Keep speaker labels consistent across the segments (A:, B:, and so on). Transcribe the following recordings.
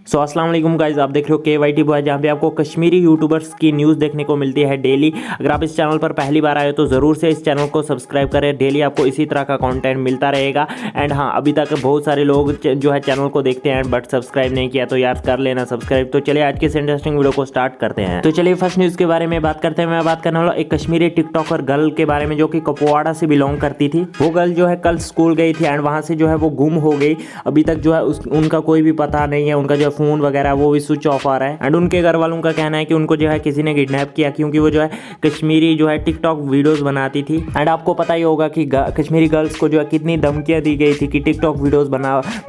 A: सो अस्सलाम वालेकुम गाइस, आप देख रहे हो KYT बॉय, जहाँ पे आपको कश्मीरी यूट्यूबर्स की न्यूज़ देखने को मिलती है डेली। अगर आप इस चैनल पर पहली बार आए हो तो ज़रूर से इस चैनल को सब्सक्राइब करें। डेली आपको इसी तरह का कंटेंट मिलता रहेगा। एंड हाँ, अभी तक बहुत सारे लोग जो है चैनल को देखते हैं बट सब्सक्राइब नहीं किया, तो यार कर लेना सब्सक्राइब। तो चलिए आज के इस इंटरेस्टिंग वीडियो को स्टार्ट करते हैं। तो चलिए फर्स्ट न्यूज़ के बारे में बात करते हैं। मैं बात करने वाला एक कश्मीरी टिकटॉकर गर्ल के बारे में जो कि कुपवाड़ा से बिलोंग करती थी। वो गर्ल जो है कल स्कूल गई थी एंड वहाँ से जो है वो गुम हो गई। अभी तक जो है उनका कोई भी पता नहीं है। उनका जो है फ़ोन वगैरह वो भी स्विच ऑफ आ रहा है। एंड उनके घर वालों का कहना है कि उनको जो है किसी ने किडनैप किया, क्योंकि वो जो है कश्मीरी जो है टिकटॉक वीडियोस बनाती थी। एंड आपको पता ही होगा कि कश्मीरी गर्ल्स को जो है कितनी धमकियां दी गई थी कि टिकटॉक वीडियोस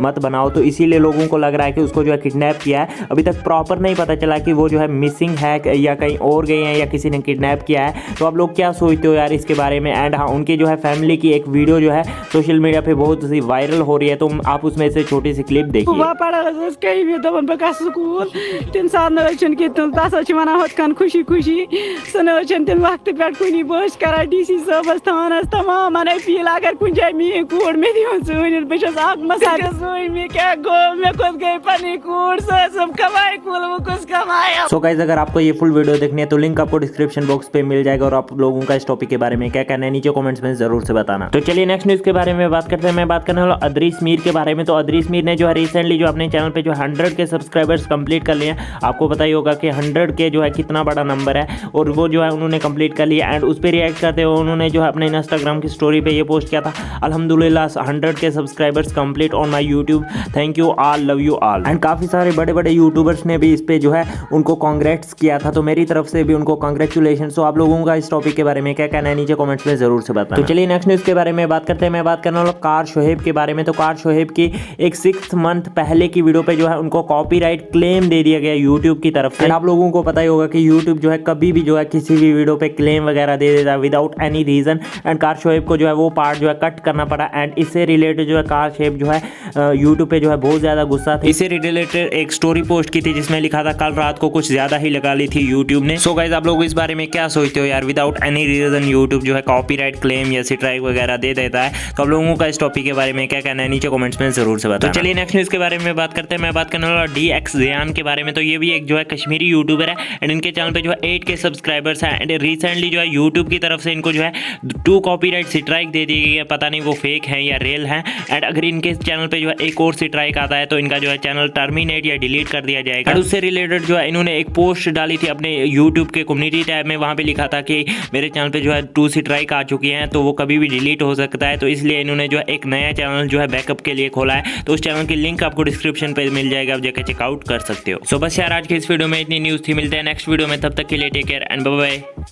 A: मत बनाओ। तो इसीलिए लोगों को लग रहा है कि उसको जो है किडनैप किया है। अभी तक प्रॉपर नहीं पता चला कि वो जो है मिसिंग है या कहीं और गई है या किसी ने किडनैप किया है। तो आप लोग क्या सोचते हो यार इसके बारे में। एंड हाँ, उनकी जो है फैमिली की एक वीडियो जो है सोशल मीडिया पे बहुत सी वायरल हो रही है, तो आप उसमें से छोटी सी क्लिप देखिए।
B: तम सात कि तथा वन खुशी खुशी सह तम वक्त पे कुन बस कर DC साहबस थानस तमाम अपील अगर कुछ जाए मी कूड़ मे दिन बस क्या गो मे खुद गई पनी कूड़ सब कमाए कुल वो कुछ कमाया।
A: सो गाइस, अगर आपको ये फुल वीडियो देखनी है तो लिंक आपको डिस्क्रिप्शन बॉक्स पे मिल जाएगा। और आप लोगों का इस टॉपिक के बारे में क्या कहना है नीचे कमेंट्स में जरूर से बताना। तो चलिए नेक्स्ट न्यूज़ के बारे में बात करते हैं। मैं बात करने वाला अदरीस मीर के बारे में। तो अदरीस मीर ने जो है रिसेंटली जो अपने चैनल पे जो 100 के सब्सक्राइबर्स कंप्लीट कर लिए। आपको पता ही होगा कि 100 के जो है कितना बड़ा नंबर है, और वो जो है उन्होंने कंप्लीट कर लिया। एंड उस पर रिएक्ट करते हुए उन्होंने जो है अपने इंस्टाग्राम की स्टोरी पे ये पोस्ट किया था, अल्हम्दुलिल्लाह 100 के subscribers complete on my YouTube, thank you all, love you all. And काफ़ी सारे बड़े बड़े यूट्यूबर्स ने भी इस पे जो है उनको कांग्रेट्स किया था, तो मेरी तरफ से भी उनको कांग्रेचुलेशन। तो आप लोगों का इस टॉपिक के बारे में क्या कहना है नीचे कॉमेंट्स में जरूर से बताना। तो चलिए नेक्स्ट न्यूज़ के बारे में बात करते हैं। मैं बात करने वाला कार शोहेब के बारे में। तो कार शोहेब की एक 6 मंथ पहले की वीडियो पे जो है उनको कॉपीराइट क्लेम दे दिया गया यूट्यूब की तरफ से। आप लोगों को पता ही होगा कि यूट्यूब जो है कभी भी जो है किसी भी वीडियो पे क्लेम वगैरह दे देता है विदाउट एनी रीजन। एंड कार शोहेब को जो है वो पार्ट जो है कट करना पड़ा। एंड इससे रिलेटेड जो है कार शोहेब जो है यूट्यूब पे जो है बहुत ज़्यादा गुस्सा थी। इससे रिलेटेड एक स्टोरी पोस्ट की थी जिसमें लिखा था कल रात को कुछ ज़्यादा ही लगा ली थी यूट्यूब ने। सो गाइस, आप लोग इस बारे में क्या सोचते हो यार। विदाउट एनी रीजन यूट्यूब जो है कॉपीराइट क्लेम या स्ट्राइक वगैरह दे देता है। तो आप लोगों का इस टॉपिक के बारे में क्या कहना है नीचे कमेंट्स में जरूर से बताना। तो चलिए नेक्स्ट न्यूज़ के बारे में बात करते हैं। मैं बात करने वाला DX ज़ियान के बारे में। तो ये भी एक जो है कश्मीरी यूट्यूबर है एंड इनके चैनल पे जो है 8 के सब्सक्राइबर्स हैं। एंड रिसेंटली जो है यूट्यूब की तरफ से इनको जो है 2 कॉपीराइट स्ट्राइक दे दी गई है। पता नहीं वो फेक है या रियल है। एंड अगर इनके चैनल पे जो है एक और स्ट्राइक आता है तो इनका जो है चैनल टर्मिनेट या डिलीट कर दिया जाएगा। और उससे रिलेटेड जो है इन्होंने एक पोस्ट डाली थी अपने यूट्यूब के कम्युनिटी टैब में। वहाँ पे लिखा था कि मेरे चैनल पे जो है 2 स्ट्राइक आ चुकी हैं, तो वो कभी भी डिलीट हो सकता है। तो इसलिए इन्होंने जो है एक नया चैनल जो है बैकअप के लिए खोला है। तो उस चैनल की लिंक आपको डिस्क्रिप्शन पे मिल जाएगा, आप जाकर चेकआउट कर सकते हो। सो बस यार आज की इस वीडियो में इतनी न्यूज़ थी। मिलते हैं नेक्स्ट वीडियो में, तब तक के लिए take care and bye bye.